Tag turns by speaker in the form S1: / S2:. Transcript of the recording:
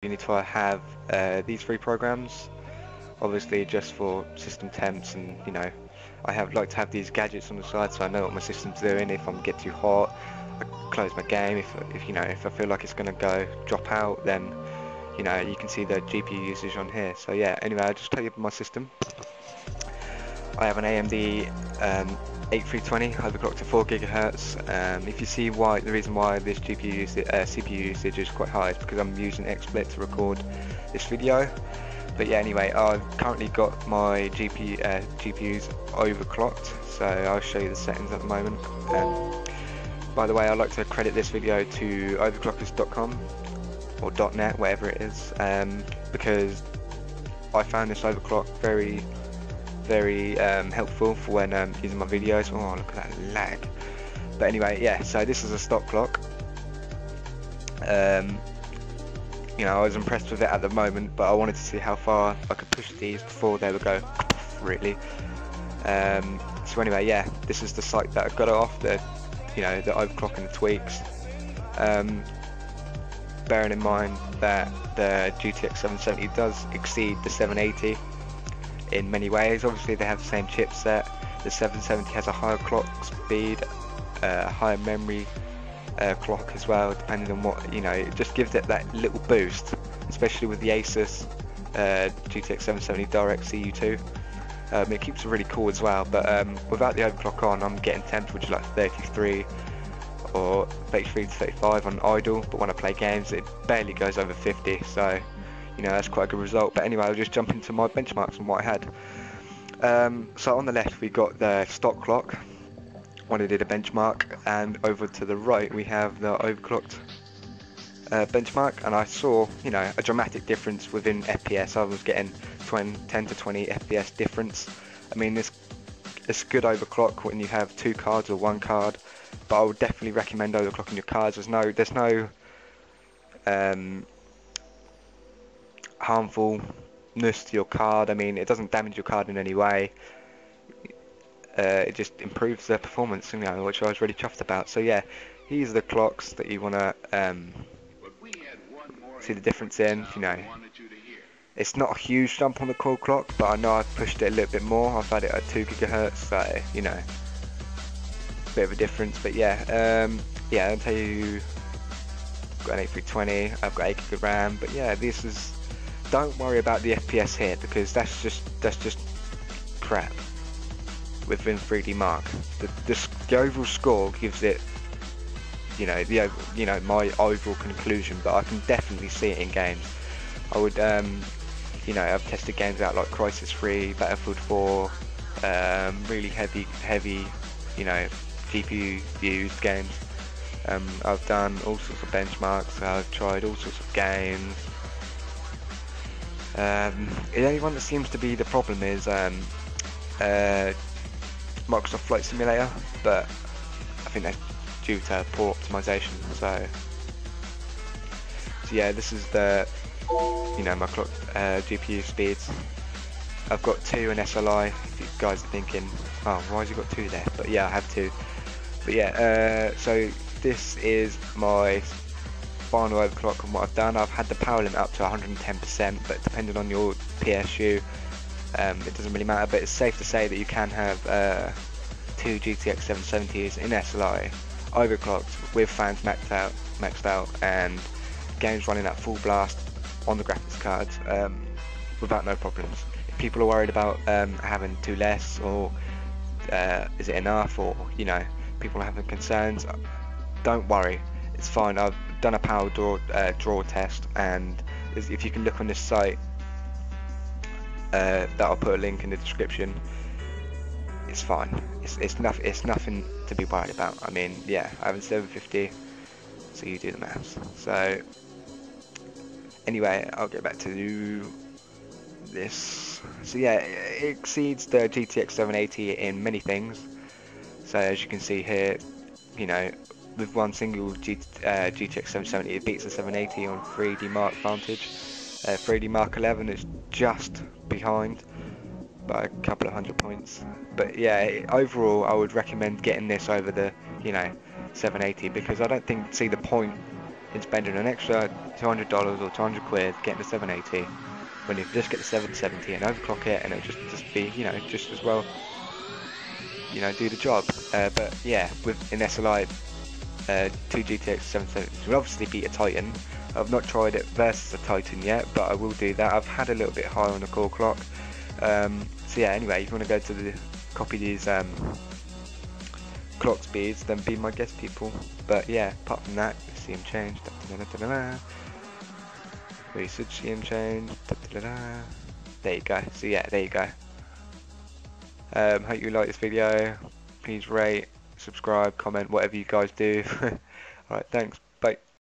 S1: you need to have these three programs, obviously just for system temps, and I like to have these gadgets on the side so I know what my system's doing. If I'm get too hot, I close my game. If I feel like it's gonna drop out, then you can see the GPU usage on here. So yeah, anyway, I'll just tell you about my system. I have an AMD 8320 overclocked to 4 GHz. If you see the reason why this CPU usage is quite high is because I'm using XSplit to record this video. But yeah, anyway, I've currently got my GPUs overclocked, so I'll show you the settings at the moment. By the way, I'd like to credit this video to overclockers.com or .net, whatever it is, because I found this overclock very helpful for when using my videos. Oh, look at that lag. But anyway, yeah, so this is a stock clock. I was impressed with it at the moment, but I wanted to see how far I could push these before they would go really. So anyway, yeah, this is the site that I got it off, the overclocking the tweaks. Bearing in mind that the GTX 770 does exceed the 780 in many ways. Obviously they have the same chipset. The 770 has a higher clock speed, higher memory clock as well, depending on what, it just gives it that little boost, especially with the ASUS GTX 770 DirectCU 2. It keeps it really cool as well, but without the overclock on, I'm getting temps which is like 33 or 33 to 35 on idle, but when I play games it barely goes over 50, so that's quite a good result. But anyway, I'll just jump into my benchmarks and what I had. So on the left we got the stock clock when I did a benchmark, and over to the right we have the overclocked benchmark, and I saw a dramatic difference within FPS. I was getting 10 to 20 FPS difference. I mean, it's good overclock when you have two cards or one card, but I would definitely recommend overclocking your cards. There's no harmfulness to your card. I mean, it doesn't damage your card in any way. It just improves the performance, which I was really chuffed about. So yeah, these are the clocks that you want to see the difference in. It's not a huge jump on the core clock, but I know I've pushed it a little bit more. I've had it at 2 GHz, so bit of a difference. But yeah, I'll tell you, I've got an 8320, I've got 8 GB of RAM. But yeah, don't worry about the FPS here, because that's just crap within 3D Mark. The overall score gives it, my overall conclusion, but I can definitely see it in games. I would, I've tested games out like Crisis 3, Battlefield 4, really heavy, GPU used games. I've done all sorts of benchmarks. I've tried all sorts of games. The only one that seems to be the problem is Microsoft Flight Simulator, but I think that's due to poor optimization. So yeah, this is the my clock GPU speeds. I've got 2 in SLI. If you guys are thinking, oh, why has he got 2 there? But yeah, I have 2. But yeah, so this is my final overclock and what I've done. I've had the power limit up to 110%, but depending on your PSU, it doesn't really matter. But it's safe to say that you can have 2 GTX 770s in SLI overclocked with fans maxed out, and games running at full blast on the graphics cards without no problems. If people are worried about having 2 less, or is it enough, or people are having concerns, don't worry, it's fine. I've done a power draw test, and if you can look on this site that I'll put a link in the description, it's fine. It's nothing to be worried about. I mean, yeah, I have a 750, so you do the maths. So anyway, I'll get back to this. So yeah, it exceeds the GTX 780 in many things. So as you can see here, with one single GTX 770, it beats the 780 on 3D Mark Vantage. 3D Mark 11 is just behind by a couple of 100 points. But yeah, overall I would recommend getting this over the 780, because I don't see the point in spending an extra $200 or 200 quid getting the 780 when you can just get the 770 and overclock it, and it'll just be, you know, just as well, you know, do the job. But yeah, with an SLI 2 GTX 770 will obviously beat a Titan. I've not tried it versus a Titan yet, but I will do that. I've had a little bit higher on the core clock. So yeah, anyway, if you want to go to the copy these clock speeds, then be my guest, people. But yeah, apart from that, you see them change. We should see them change. There you go. So yeah, there you go. Hope you like this video. Please rate, subscribe, comment, whatever you guys do. Alright, thanks.